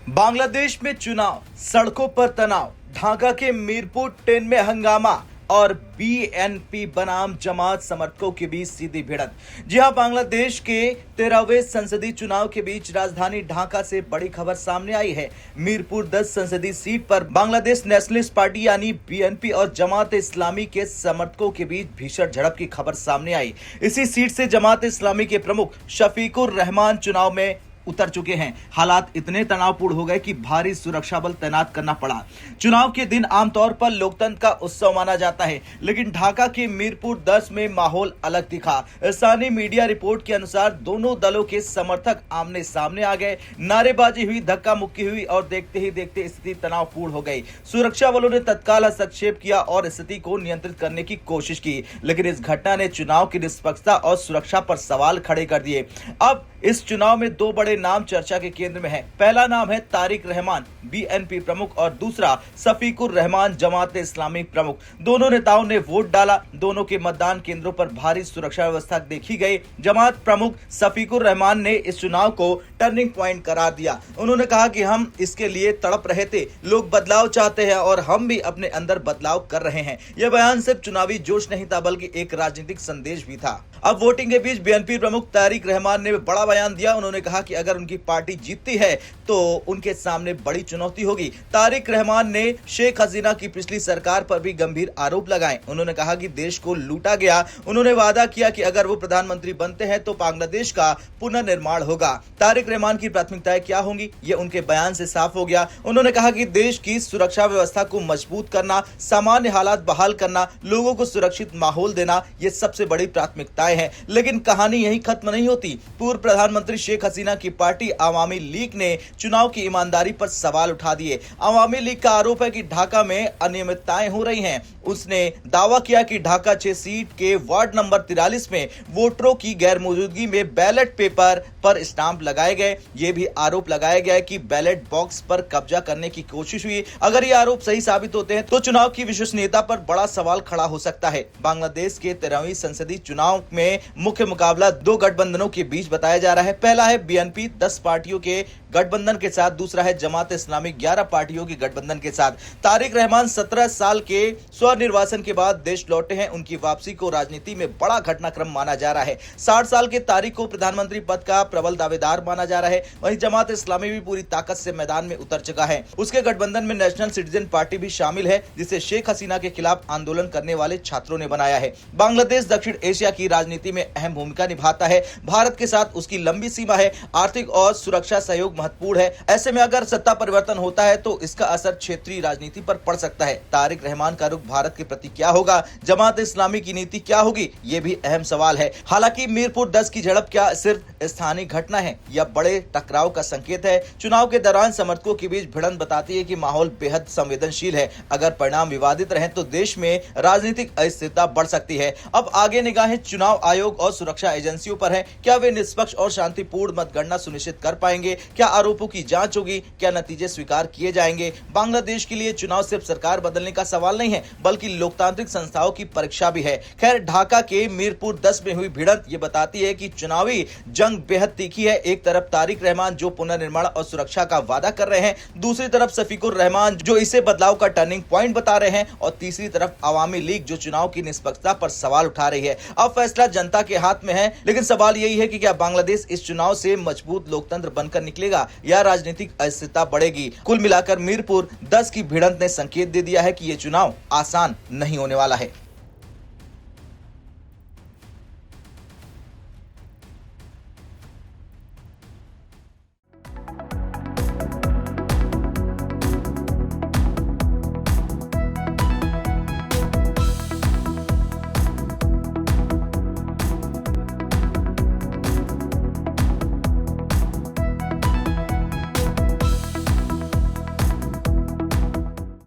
बांग्लादेश में चुनाव, सड़कों पर तनाव, ढाका के मीरपुर 10 में हंगामा और बीएनपी बनाम जमात समर्थकों के बीच सीधी भिड़ंत। जी हां, बांग्लादेश के 13वें संसदीय चुनाव के बीच राजधानी ढाका से बड़ी खबर सामने आई है। मीरपुर 10 संसदीय सीट पर बांग्लादेश नेशनलिस्ट पार्टी यानी बीएनपी और जमात इस्लामी के समर्थकों के बीच भीषण झड़प की खबर सामने आई। इसी सीट से जमात इस्लामी के प्रमुख शफीकुर रहमान चुनाव में उतर चुके हैं। हालात इतने तनावपूर्ण हो गए कि भारी सुरक्षा बल तैनात करना पड़ा। चुनाव के दिन आमतौर पर लोकतंत्र का उत्सव माना जाता है, लेकिन ढाका के मीरपुर 10 में माहौल अलग दिखा। स्थानीय मीडिया रिपोर्ट के अनुसार दोनों दलों के समर्थक आमने सामने आ गए, नारेबाजी हुई, धक्का मुक्की हुई और देखते ही देखते स्थिति तनावपूर्ण हो गई। सुरक्षा बलों ने तत्काल हस्तक्षेप किया और स्थिति को नियंत्रित करने की कोशिश की, लेकिन इस घटना ने चुनाव की निष्पक्षता और सुरक्षा पर सवाल खड़े कर दिए। अब इस चुनाव में दो बड़े नाम चर्चा के केंद्र में हैं। पहला नाम है तारिक रहमान, बीएनपी प्रमुख, और दूसरा शफीकुर रहमान, जमात इस्लामी प्रमुख। दोनों नेताओं ने वोट डाला। दोनों के मतदान केंद्रों पर भारी सुरक्षा व्यवस्था देखी गई। जमात प्रमुख शफीकुर रहमान ने इस चुनाव को टर्निंग पॉइंट करार दिया। उन्होंने कहा कि हम इसके लिए तड़प रहे थे, लोग बदलाव चाहते हैं और हम भी अपने अंदर बदलाव कर रहे हैं। यह बयान सिर्फ चुनावी जोश नहीं था, बल्कि एक राजनीतिक संदेश भी था। अब वोटिंग के बीच बीएनपी प्रमुख तारिक रहमान ने बड़ा बयान दिया। उन्होंने कहा कि अगर उनकी पार्टी जीतती है तो उनके सामने बड़ी चुनौती होगी। तारिक रहमान ने शेख हसीना की पिछली सरकार पर भी गंभीर आरोप लगाए। उन्होंने कहा कि देश को लूटा गया। उन्होंने वादा किया कि अगर वो प्रधानमंत्री बनते हैं तो बांग्लादेश का पुनर्निर्माण होगा। तारिक रहमान की प्राथमिकताएं क्या होंगी, ये उनके बयान से साफ हो गया। उन्होंने कहा कि देश की सुरक्षा व्यवस्था को मजबूत करना, सामान्य हालात बहाल करना, लोगों को सुरक्षित माहौल देना, ये सबसे बड़ी प्राथमिकताएं हैं। लेकिन कहानी यही खत्म नहीं होती। पूर्व प्रधानमंत्री शेख हसीना की पार्टी अवामी लीग ने चुनाव की ईमानदारी पर सवाल उठा दिए। अवामी लीग का आरोप है कि ढाका में अनियमितताएं हो रही हैं। उसने दावा किया कि ढाका 6 सीट के वार्ड नंबर 43 में वोटरों की गैर मौजूदगी में बैलेट पेपर पर स्टाम्प लगाए गए। ये भी आरोप लगाया गया कि बैलेट बॉक्स पर कब्जा करने की कोशिश हुई। अगर ये आरोप सही साबित होते हैं तो चुनाव की विश्वसनीयता पर बड़ा सवाल खड़ा हो सकता है। बांग्लादेश के 13वीं संसदीय चुनाव में मुख्य मुकाबला दो गठबंधनों के बीच बताया जा रहा है। पहला है बीएनपी 10 पार्टियों के गठबंधन के साथ, दूसरा है जमात इस्लामी 11 पार्टियों के गठबंधन के साथ। तारिक रहमान 17 साल के स्वनिर्वासन के बाद देश लौटे हैं। उनकी वापसी को राजनीति में बड़ा घटनाक्रम माना जा रहा है। 60 साल के तारिक को प्रधानमंत्री पद का प्रबल दावेदार माना जा रहा है। वहीं जमात इस्लामी भी पूरी ताकत से मैदान में उतर चुका है। उसके गठबंधन में नेशनल सिटीजन पार्टी भी शामिल है, जिसे शेख हसीना के खिलाफ आंदोलन करने वाले छात्रों ने बनाया है। बांग्लादेश दक्षिण एशिया की राजनीति में अहम भूमिका निभाता है। भारत के साथ उसकी लंबी सीमा है। आर्थिक और सुरक्षा सहयोग महत्वपूर्ण है। ऐसे में अगर सत्ता परिवर्तन होता है तो इसका असर क्षेत्रीय राजनीति पर पड़ सकता है। तारिक रहमान का रुख भारत के प्रति क्या होगा, जमात इस्लामी की नीति क्या होगी, ये भी अहम सवाल है। हालांकि मीरपुर 10 की झड़प क्या सिर्फ स्थानीय घटना है या बड़े टकराव का संकेत है? चुनाव के दौरान समर्थकों के बीच भिड़ंत बताती है कि माहौल बेहद संवेदनशील है। अगर परिणाम विवादित रहे तो देश में राजनीतिक अस्थिरता बढ़ सकती है। अब आगे निगाहें चुनाव आयोग और सुरक्षा एजेंसियों पर है। क्या वे निष्पक्ष और शांतिपूर्ण मतगणना सुनिश्चित कर पाएंगे? क्या आरोपों की जांच होगी? क्या नतीजे स्वीकार किए जाएंगे? बांग्लादेश के लिए चुनाव सिर्फ सरकार बदलने का सवाल नहीं है, बल्कि लोकतांत्रिक संस्थाओं की परीक्षा भी है। खैर, ढाका के मीरपुर 10 में हुई भिड़ंत ये बताती है कि चुनावी जंग बेहद तीखी है। एक तरफ तारिक रहमान जो पुनर्निर्माण और सुरक्षा का वादा कर रहे हैं, दूसरी तरफ शफीकुर रहमान जो इसे बदलाव का टर्निंग पॉइंट बता रहे हैं, और तीसरी तरफ अवामी लीग जो चुनाव की निष्पक्षता पर सवाल उठा रही है। अब फैसला जनता के हाथ में है, लेकिन सवाल यही है कि क्या बांग्लादेश इस चुनाव से मजबूत लोकतंत्र बनकर निकलेगा या राजनीतिक अस्थिरता बढ़ेगी? कुल मिलाकर मीरपुर 10 की भिड़ंत ने संकेत दे दिया है कि यह चुनाव आसान नहीं होने वाला है।